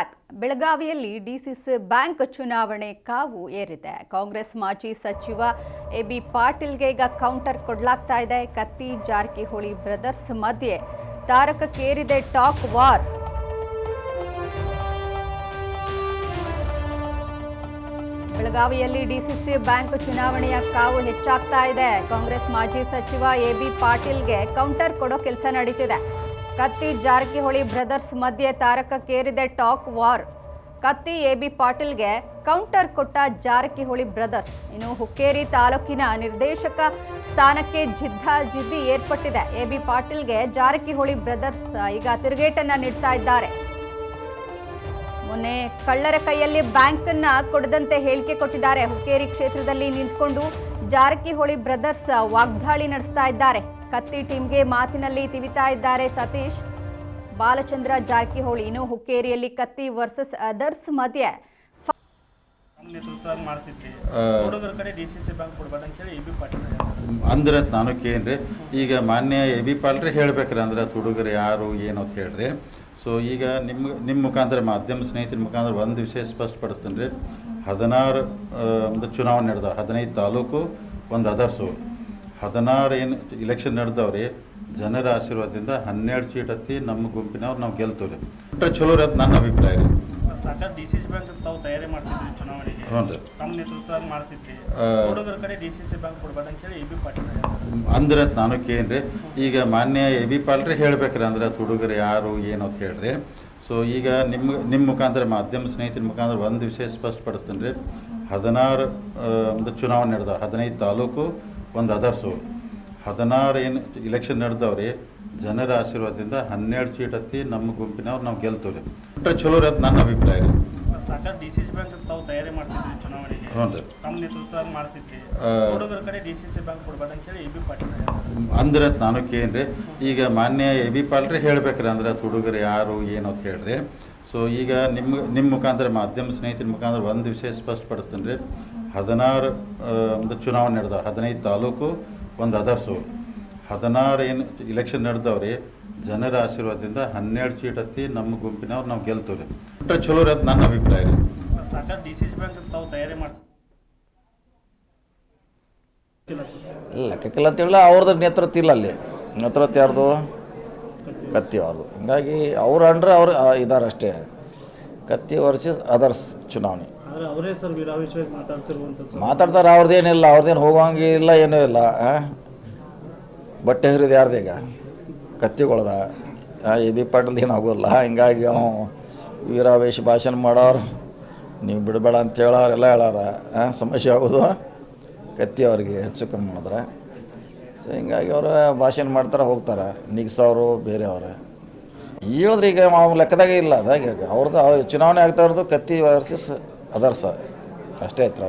Back. ಬೆಳಗಾವಿಯಲ್ಲಿ DCC bank ಚುನಾವಣೆ ಕಾವು ಏರಿದೆ. ಕಾಂಗ್ರೆಸ್ ಮಾಜಿ ಸಚಿವ ಎಬಿ ಪಾಟೀಲ್ಗೆ ಈಗ ಕೌಂಟರ್ ಕೊಡಲಾಗ್ತಾ ಇದೆ. ಕತ್ತಿ ಜಾರಕಿಹೊಳಿ ಬ್ರದರ್ಸ್ ಮಧ್ಯೆ ತಾರಕಕ್ಕೇರಿದೆ ಟಾಕ್ ವಾರ್. ಬೆಳಗಾವಿಯಲ್ಲಿ ಡಿಸಿಸಿ ಬ್ಯಾಂಕ್ ಚುನಾವಣೆಯ ಕಾವು ಹೆಚ್ಚಾಗ್ತಾ ಇದೆ. ಕಾಂಗ್ರೆಸ್ ಮಾಜಿ ಸಚಿವ ಎಬಿ ಪಾಟೀಲ್ಗೆ ಕೌಂಟರ್ ಕೊಡೋ ಕೆಲಸ ನಡೀತಿದೆ. ಕತ್ತಿ ಜಾರಕಿಹೊಳಿ ಬ್ರದರ್ಸ್ ಮಧ್ಯೆ ತಾರಕಕ್ಕೇರಿದೆ ಟಾಕ್ ವಾರ್. ಕತ್ತಿ ಎಬಿ ಪಾಟೀಲ್ಗೆ ಕೌಂಟರ್ ಕೊಟ್ಟ ಜಾರಕಿಹೊಳಿ ಬ್ರದರ್ಸ್. ಇನ್ನು ಹುಕ್ಕೇರಿ ತಾಲೂಕಿನ ನಿರ್ದೇಶಕ ಸ್ಥಾನಕ್ಕೆ ಜಿದ್ದಿ ಏರ್ಪಟ್ಟಿದೆ. ಎಬಿ ಪಾಟೀಲ್ಗೆ ಜಾರಕಿಹೊಳಿ ಬ್ರದರ್ಸ್ ಈಗ ತಿರುಗೇಟನ್ನ ನೀಡ್ತಾ ಇದ್ದಾರೆ. ಮೊನ್ನೆ ಕಳ್ಳರ ಕೈಯಲ್ಲಿ ಬ್ಯಾಂಕನ್ನ ಕೊಡದಂತೆ ಹೇಳಿಕೆ ಕೊಟ್ಟಿದ್ದಾರೆ. ಹುಕ್ಕೇರಿ ಕ್ಷೇತ್ರದಲ್ಲಿ ನಿಂತ್ಕೊಂಡು ಜಾರಕಿಹೊಳಿ ಬ್ರದರ್ಸ್ ವಾಗ್ದಾಳಿ ನಡೆಸ್ತಾ ಇದ್ದಾರೆ. ಕತ್ತಿ ಟೀಮ್ಗೆ ಮಾತಿನಲ್ಲಿ ತಿವಿತಾ ಇದ್ದಾರೆ ಸತೀಶ್, ಬಾಲಚಂದ್ರ ಜಾರಕಿಹೊಳಿ. ಇನ್ನು ಹುಕ್ಕೇರಿಯಲ್ಲಿ ಕತ್ತಿ ವರ್ಸಸ್ ಅದರ್ಸ್ ಮಧ್ಯೆ ಅಂದ್ರೆ ನಾನು ಕೇಳ್ರಿ, ಈಗ ಮಾನ್ಯ ಎಬಿ ಪಾಟೀಲ್ ಹೇಳ್ಬೇಕ್ರಿ ಅಂದ್ರೆ ಹುಡುಗರು ಯಾರು ಏನು ಅಂತ ಹೇಳ್ರಿ. ಸೊ ಈಗ ನಿಮ್ಮ ಮುಖಾಂತರ ಮಾಧ್ಯಮ ಸ್ನೇಹಿತರ ಮುಖಾಂತರ ಒಂದು ವಿಷಯ ಸ್ಪಷ್ಟಪಡಿಸ್ತೀನಿ ರೀ. 16 ಚುನಾವಣೆ ನಡೆದವು, 15 ತಾಲೂಕು, ಒಂದು ಅದರ್ಸು. 16 ಏನು ಇಲೆಕ್ಷನ್ ನಡೆದವ್ರಿ. ಜನರ ಆಶೀರ್ವಾದದಿಂದ 12 ಸೀಟ್ ಹತ್ತಿ ನಮ್ಮ ಗುಂಪಿನವ್ರು ನಾವು ಗೆಲ್ತೀವಿ ರೀ. ಚಲೋ ರೀ, ಅದು ನನ್ನ ಅಭಿಪ್ರಾಯ ರೀ. ಡಿಸಿಸಿ ಬ್ಯಾಂಕ್ ತಾವು ತಯಾರಿ ಮಾಡ್ತಿದ್ರಿ ಚುನಾವಣೆಗೆ, ತಮ್ಮ ನೇತೃತ್ವದಲ್ಲಿ ಮಾಡ್ತಿದ್ರಿ. ಹುಡುಗರ ಕಡೆ ಡಿಸಿಸಿ ಬ್ಯಾಂಕ್ ಕೊಡ್ಬೇಡ ಅಂತ ಹೇಳಿ ಎಬಿ ಪಾಟೀಲ್ ಅಂದ್ರೆ ನಾನು ಕೇಳ್ರಿ, ಈಗ ಮಾನ್ಯ ಎಬಿ ಪಾಟೀಲ್ ಹೇಳ್ಬೇಕ್ರಿ ಅಂದ್ರೆ ಹುಡುಗರು ಯಾರು ಏನು ಅಂತ ಹೇಳ್ರಿ. ಸೊ ಈಗ ನಿಮ್ಮ ಮುಖಾಂತರ ಮಾಧ್ಯಮ ಸ್ನೇಹಿತರ ಮುಖಾಂತರ ಒಂದು ವಿಷಯ ಸ್ಪಷ್ಟಪಡಿಸ್ತೀನಿ ರೀ. 16 ಚುನಾವಣೆ ನಡೆದವು, 15 ತಾಲೂಕು, ಒಂದು ಅದರ್ಸು. 16 ಏನು ಇಲೆಕ್ಷನ್ ನಡೆದವ್ರಿ. ಜನರ ಆಶೀರ್ವಾದದಿಂದ 12 ಸೀಟ್ ಹತ್ತಿ ನಮ್ಮ ಗುಂಪಿನವ್ರು ನಾವು ಗೆಲ್ತೀವಿ ರೀ. ಚಲೋ ರೀ, ಅದು ನನ್ನ ಅಭಿಪ್ರಾಯ ರೀ. ಡಿಸಿಸಿ ಬ್ಯಾಂಕ್ ತಾವು ತಯಾರಿ ಮಾಡ್ತಿದ್ರಿ ಚುನಾವಣೆಗೆ, ತಮ್ಮ ನೇತೃತ್ವದಲ್ಲಿ ಮಾಡ್ತಿದ್ರಿ. ಹುಡುಗರ ಕಡೆ ಡಿಸಿಸಿ ಬ್ಯಾಂಕ್ ಕೊಡ್ಬೇಡ ಅಂತ ಹೇಳಿ ಎಬಿ ಪಾಟೀಲ್ ಅಂದ್ರೆ ನಾನು ಕೇಳ್ರಿ, ಈಗ ಮಾನ್ಯ ಎಬಿ ಪಾಟೀಲ್ ಹೇಳ್ಬೇಕ್ರಿ ಅಂದ್ರೆ ಹುಡುಗರು ಯಾರು ಏನು ಅಂತ ಹೇಳ್ರಿ. ಸೊ ಈಗ ನಿಮ್ಮ ಮುಖಾಂತರ ಮಾಧ್ಯಮ ಸ್ನೇಹಿತರ ಮುಖಾಂತರ ಒಂದು ವಿಷಯ ಸ್ಪಷ್ಟಪಡಿಸ್ತೀನಿ ರೀ. 16 ಚುನಾವಣೆ ನಡೆದವು, 15 ತಾಲೂಕು, ಒಂದು ಅದರ್ಸು. 16 ಏನು ಇಲೆಕ್ಷನ್ ನಡೆದವ್ರಿ. ಜನರ ಆಶೀರ್ವಾದದಿಂದ 12 ಸೀಟ್ ಹತ್ತಿ ನಮ್ಮ ಗುಂಪಿನವ್ರು ನಾವು ಗೆಲ್ತೀವಿ ರೀ. ಚಲೋ ರೀ, ಅದು ನನ್ನ ಅಭಿಪ್ರಾಯ ರೀ. ಡಿಸಿಸಿ ಬ್ಯಾಂಕ್ ತಾವು ತಯಾರಿ ಮಾಡ್ತೀವಿ ಲೆಕ್ಕಕ್ಕಿಲ್ಲ ಅಂತೇಳಿ ಅವ್ರದ್ದು ನೇತೃತ್ವ ಇಲ್ಲ. ಅಲ್ಲಿ ನೇತೃತ್ವ ಯಾರ್ದು? ಕತ್ತಿ ಅವ್ರದ್ದು. ಹಿಂಗಾಗಿ ಅವ್ರು ಅಂಡ್ರೆ ಅವ್ರು ಇದ್ದಾರೆ ಅಷ್ಟೇ. ಕತ್ತಿ ವರ್ಸಸ್ ಅದರ್ಸ್ ಚುನಾವಣೆ ಮಾತಾಡ್ತಾರೆ. ಅವ್ರದ್ದೇನಿಲ್ಲ, ಅವ್ರದ್ದೇನು ಹೋಗೋಂಗಿಲ್ಲ, ಏನೂ ಇಲ್ಲ. ಬಟ್ಟೆ ಹರಿದು ಯಾರ್ದೀಗ? ಕತ್ತಿಗೊಳ್ದ. ಎಬಿ ಪಾಟೀಲ್ ಏನು ಆಗೋಲ್ಲ. ಹಿಂಗಾಗಿ ಅವ ವೀರಾವೇಶ ಭಾಷಣ ಮಾಡೋರು, ನೀವು ಬಿಡಬೇಡ ಅಂತ ಹೇಳೋರೆಲ್ಲ ಹೇಳಾರ. ಸಮಸ್ಯೆ ಆಗೋದು ಕತ್ತಿ ಅವ್ರಿಗೆ ಹೆಚ್ಚು ಕಮ್ಮಿ ಮಾಡಿದ್ರೆ. ಸೊ ಹಿಂಗಾಗಿ ಅವರು ಭಾಷಣ ಮಾಡ್ತಾರೆ, ಹೋಗ್ತಾರೆ. ನಿಗ್ಸೋರು ಬೇರೆ ಅವ್ರೆ ಹೇಳಿದ್ರೆ ಈಗ ಲೆಕ್ಕದಾಗೆ ಇಲ್ಲ. ಅದಾಗೆ ಅವ್ರದ್ದು ಚುನಾವಣೆ ಆಗ್ತಾ ಇರೋದು ಕತ್ತಿ ವರ್ಸಸ್ ಅದರ್ಸ ಅಷ್ಟೇ ಹತ್ರ.